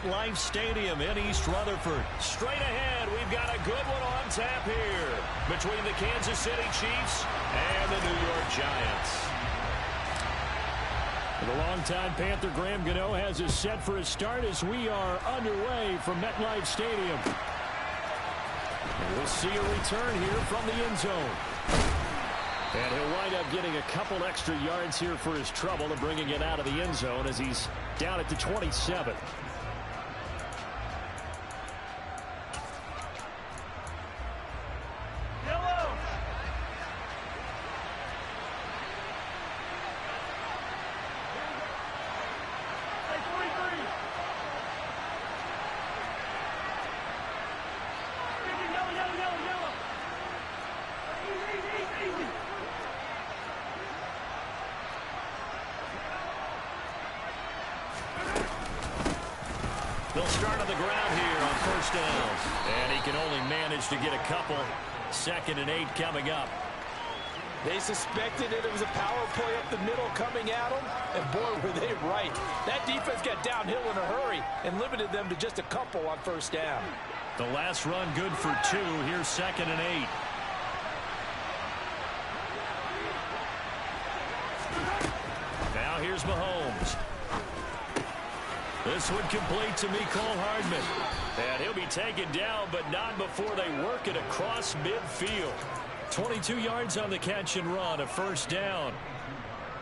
MetLife Stadium in East Rutherford. Straight ahead, we've got a good one on tap here between the Kansas City Chiefs and the New York Giants. The longtime Panther Graham Gano has us set for a start as we are underway from MetLife Stadium. And we'll see a return here from the end zone. And he'll wind up getting a couple extra yards here for his trouble and bringing it out of the end zone as he's down at the 27. They'll start on the ground here on first down. And he can only manage to get a couple. 2nd and 8 coming up. They suspected it was a power play up the middle coming at them. And boy, were they right. That defense got downhill in a hurry and limited them to just a couple on first down. The last run good for 2. Here's 2nd and 8. Now here's Mahomes. This one complete to Mecole Hardman. And he'll be taken down, but not before they work it across midfield. 22 yards on the catch and run, a first down.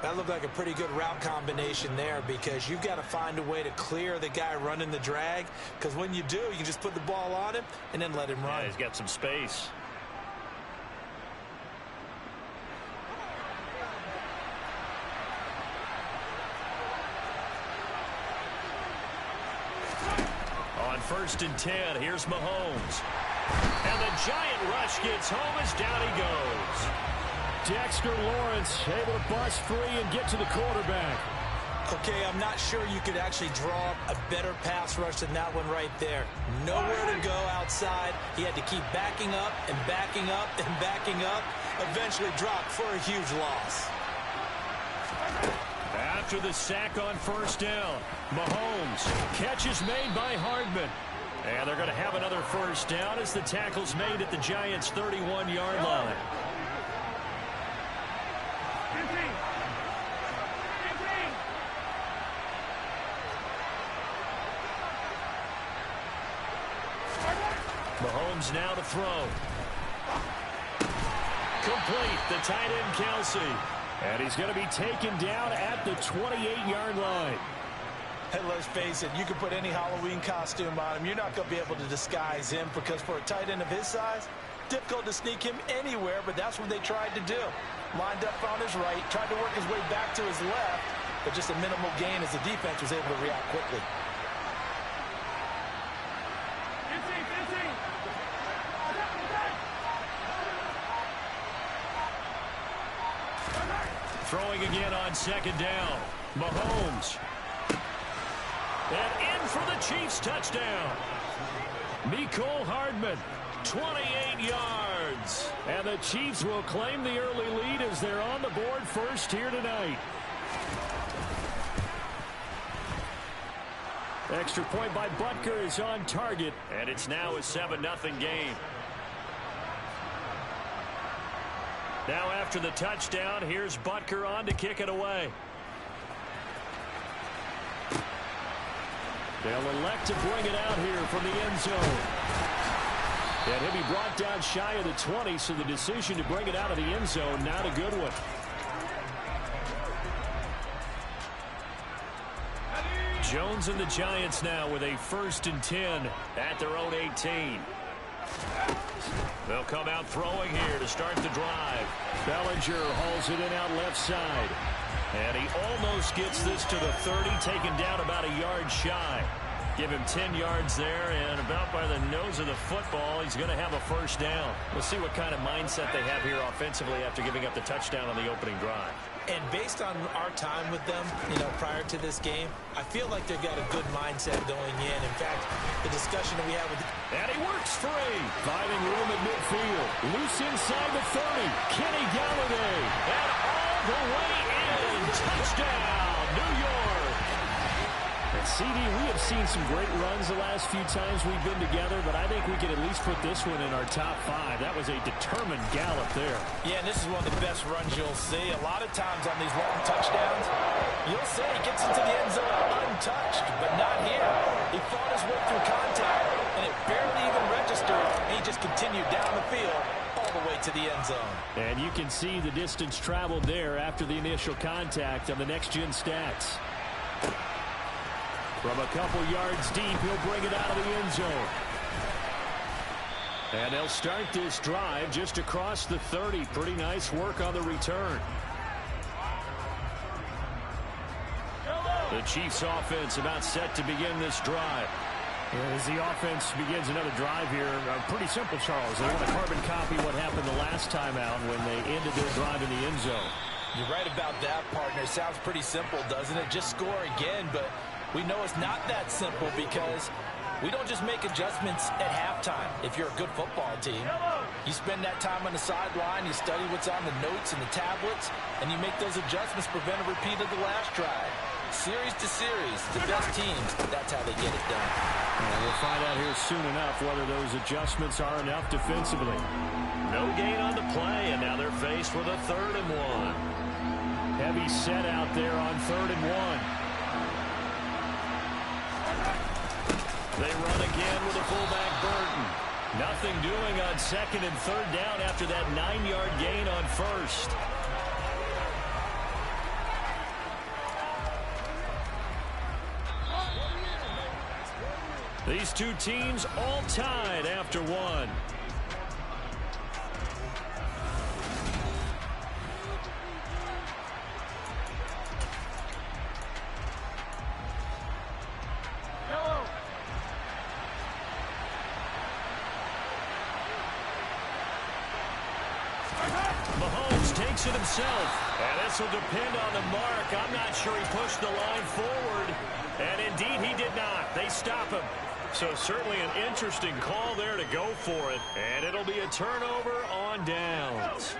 That looked like a pretty good route combination there because you've got to find a way to clear the guy running the drag. Because when you do, you can just put the ball on him and then let him run. Yeah, he's got some space. On 1st and 10, here's Mahomes. And the giant rush gets home as down he goes. Dexter Lawrence able to bust free and get to the quarterback. Okay, I'm not sure you could actually draw a better pass rush than that one right there. Nowhere to go outside. He had to keep backing up and backing up and backing up. Eventually dropped for a huge loss. After the sack on first down, Mahomes. Catch is made by Hardman. And they're going to have another first down as the tackle's made at the Giants' 31-yard line. Mahomes now to throw. Complete, the tight end Kelsey. And he's going to be taken down at the 28-yard line. Hey, let's face it, you can put any Halloween costume on him. You're not going to be able to disguise him because for a tight end of his size, difficult to sneak him anywhere, but that's what they tried to do. Lined up on his right, tried to work his way back to his left, but just a minimal gain as the defense was able to react quickly. Throwing again on 2nd down. Mahomes. And in for the Chiefs touchdown. Mecole Hardman, 28 yards. And the Chiefs will claim the early lead as they're on the board first here tonight. Extra point by Butker is on target. And it's now a 7-0 game. Now after the touchdown, here's Butker on to kick it away. They'll elect to bring it out here from the end zone. And he'll be brought down shy of the 20, so the decision to bring it out of the end zone, not a good one. Jones and the Giants now with a 1st and 10 at their own 18. They'll come out throwing here to start the drive. Bellinger hauls it in out left side. And he almost gets this to the 30, taken down about a yard shy. Give him 10 yards there, and about by the nose of the football, he's going to have a first down. We'll see what kind of mindset they have here offensively after giving up the touchdown on the opening drive. And based on our time with them, prior to this game, I feel like they've got a good mindset going in. In fact, the discussion that we have with... And he works free. Finding room at midfield. Loose inside the 30. Kenny Galladay. And all the way in. Touchdown, New York. And CD, we have seen some great runs the last few times we've been together, but I think we can at least put this one in our top 5. That was a determined gallop there. Yeah, and this is one of the best runs you'll see. A lot of times on these long touchdowns, you'll see he gets into the end zone untouched, but not here. He fought his way through contact, and it barely even registered, and he just continued down the field all the way to the end zone. And you can see the distance traveled there after the initial contact on the next-gen stats. From a couple yards deep, he'll bring it out of the end zone. And they'll start this drive just across the 30. Pretty nice work on the return. The Chiefs offense about set to begin this drive. As the offense begins another drive here, pretty simple, Charles. They want to carbon copy what happened the last time out when they ended their drive in the end zone. You're right about that, partner. Sounds pretty simple, doesn't it? Just score again, but we know it's not that simple because we don't just make adjustments at halftime. If you're a good football team, you spend that time on the sideline, you study what's on the notes and the tablets, and you make those adjustments, prevent a repeat of the last drive. Series to series, the best teams, that's how they get it done. And we'll find out here soon enough whether those adjustments are enough defensively. No gain on the play, and now they're faced with a 3rd and 1. Heavy set out there on 3rd and 1. They run again with a fullback Burton. Nothing doing on 2nd and 3rd down after that 9-yard gain on 1st. These two teams all tied after 1. Mahomes takes it himself, and this will depend on the mark. I'm not sure he pushed the line forward, and indeed he did not. They stop him. So certainly an interesting call there to go for it, and it'll be a turnover on downs.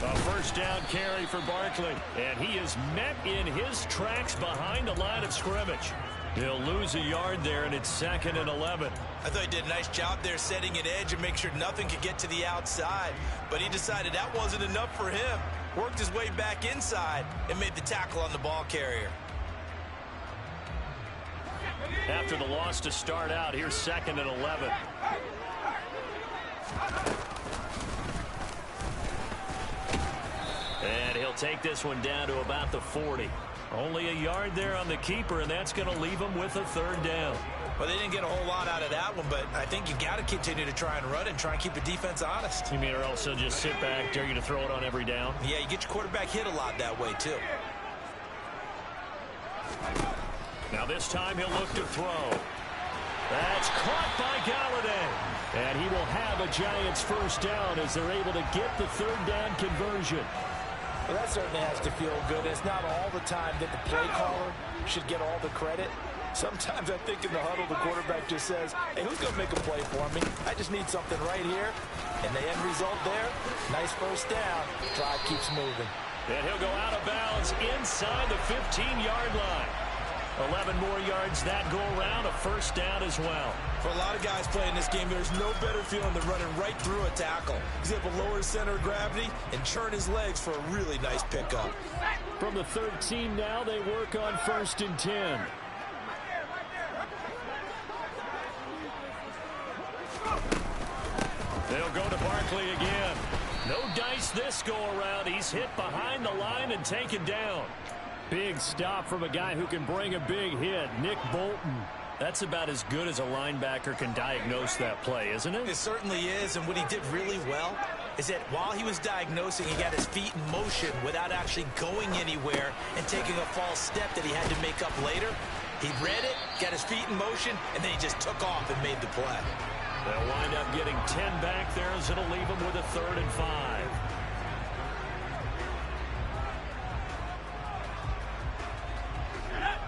A first down carry for Barkley, and he is met in his tracks behind the line of scrimmage. He'll lose a yard there, and it's 2nd and 11. I thought he did a nice job there setting an edge and make sure nothing could get to the outside. But he decided that wasn't enough for him. Worked his way back inside and made the tackle on the ball carrier. After the loss to start out, here's 2nd and 11. And he'll take this one down to about the 40. Only a yard there on the keeper, and that's going to leave him with a 3rd down. Well, they didn't get a whole lot out of that one, but I think you got to continue to try and run and try and keep the defense honest. You mean or also just sit back, dare you to throw it on every down? Yeah, you get your quarterback hit a lot that way, too. Now this time he'll look to throw. That's caught by Galladay. And he will have a Giants first down as they're able to get the 3rd down conversion. Well, that certainly has to feel good. It's not all the time that the play caller should get all the credit. Sometimes I think in the huddle, the quarterback just says, hey, who's going to make a play for me? I just need something right here. And the end result there, nice first down. Drive keeps moving. And he'll go out of bounds inside the 15-yard line. 11 more yards that go around, a first down as well. For a lot of guys playing this game, there's no better feeling than running right through a tackle. He's able to lower his center of gravity and churn his legs for a really nice pickup. From the 13 now, they work on 1st and 10. They'll go to Barkley again. No dice this go around. He's hit behind the line and taken down. Big stop from a guy who can bring a big hit, Nick Bolton. That's about as good as a linebacker can diagnose that play, isn't it? It certainly is, and what he did really well is that while he was diagnosing, he got his feet in motion without actually going anywhere and taking a false step that he had to make up later. He read it, got his feet in motion, and then he just took off and made the play. They'll wind up getting 10 back there as it'll leave them with a 3rd and 5.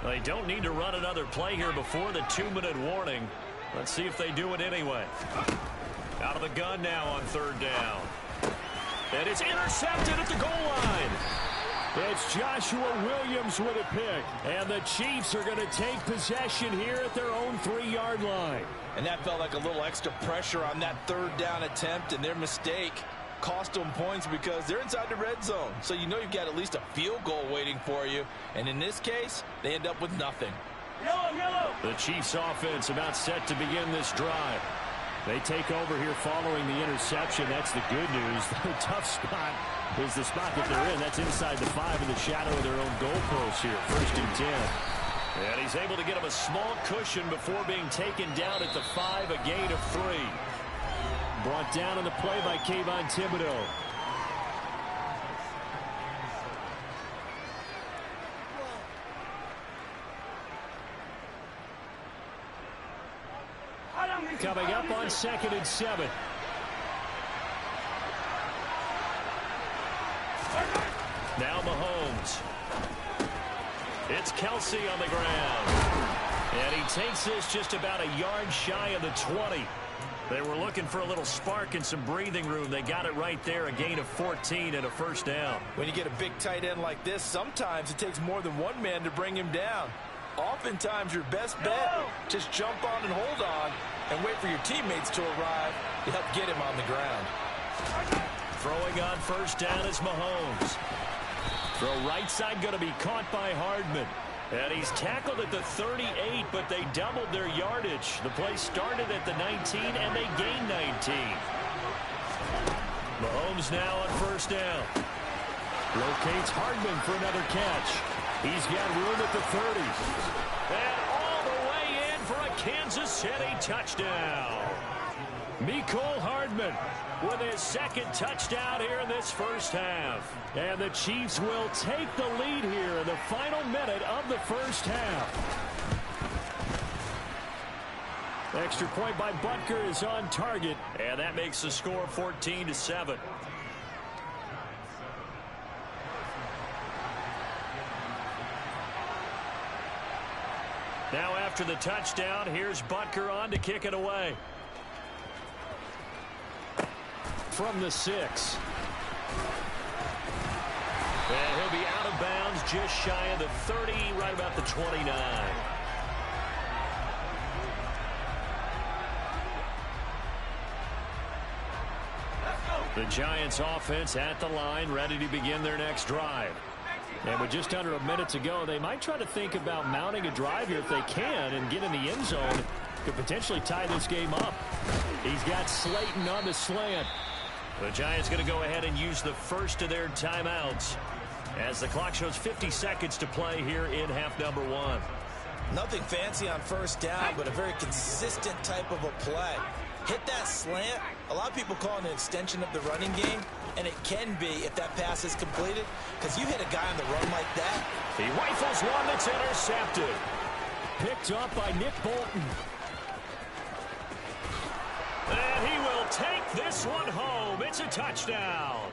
They don't need to run another play here before the 2-minute warning. Let's see if they do it anyway. Out of the gun now on 3rd down. And it's intercepted at the goal line. It's Joshua Williams with a pick. And the Chiefs are going to take possession here at their own 3-yard line. And that felt like a little extra pressure on that third down attempt, and their mistake cost them points because they're inside the red zone. So you know you've got at least a field goal waiting for you. And in this case, they end up with nothing. The Chiefs offense about set to begin this drive. They take over here following the interception. That's the good news. The tough spot is the spot that they're in. That's inside the 5 in the shadow of their own goalpost here. 1st and 10. And he's able to get him a small cushion before being taken down at the 5, a gain of 3. Brought down on the play by Kayvon Thibodeaux. Coming up on 2nd and 7. Now Mahomes. It's Kelsey on the ground. And he takes this just about a yard shy of the 20. They were looking for a little spark and some breathing room. They got it right there, a gain of 14 and a 1st down. When you get a big tight end like this, sometimes it takes more than one man to bring him down. Oftentimes, your best bet, just jump on and hold on and wait for your teammates to arrive to help get him on the ground. Throwing on 1st down is Mahomes. Throw right side going to be caught by Hardman. And he's tackled at the 38, but they doubled their yardage. The play started at the 19, and they gained 19. Mahomes now on 1st down. Locates Hardman for another catch. He's got room at the 30. And all the way in for a Kansas City touchdown. Mecole Hardman with his 2nd touchdown here in this 1st half. And the Chiefs will take the lead here in the final minute of the 1st half. Extra point by Butker is on target. And that makes the score 14-7. Now after the touchdown, here's Butker on to kick it away. From the 6. And he'll be out of bounds just shy of the 30, right about the 29. The Giants offense at the line, ready to begin their next drive. And with just under a minute to go, they might try to think about mounting a drive here if they can and get in the end zone. Could potentially tie this game up. He's got Slayton on the slant. The Giants going to go ahead and use the first of their timeouts as the clock shows 50 seconds to play here in half number 1. Nothing fancy on 1st down, but a very consistent type of a play. Hit that slant. A lot of people call it an extension of the running game, and it can be if that pass is completed, because you hit a guy on the run like that. He rifles one that's intercepted. Picked up by Nick Bolton. And he will take this one home. It's a touchdown.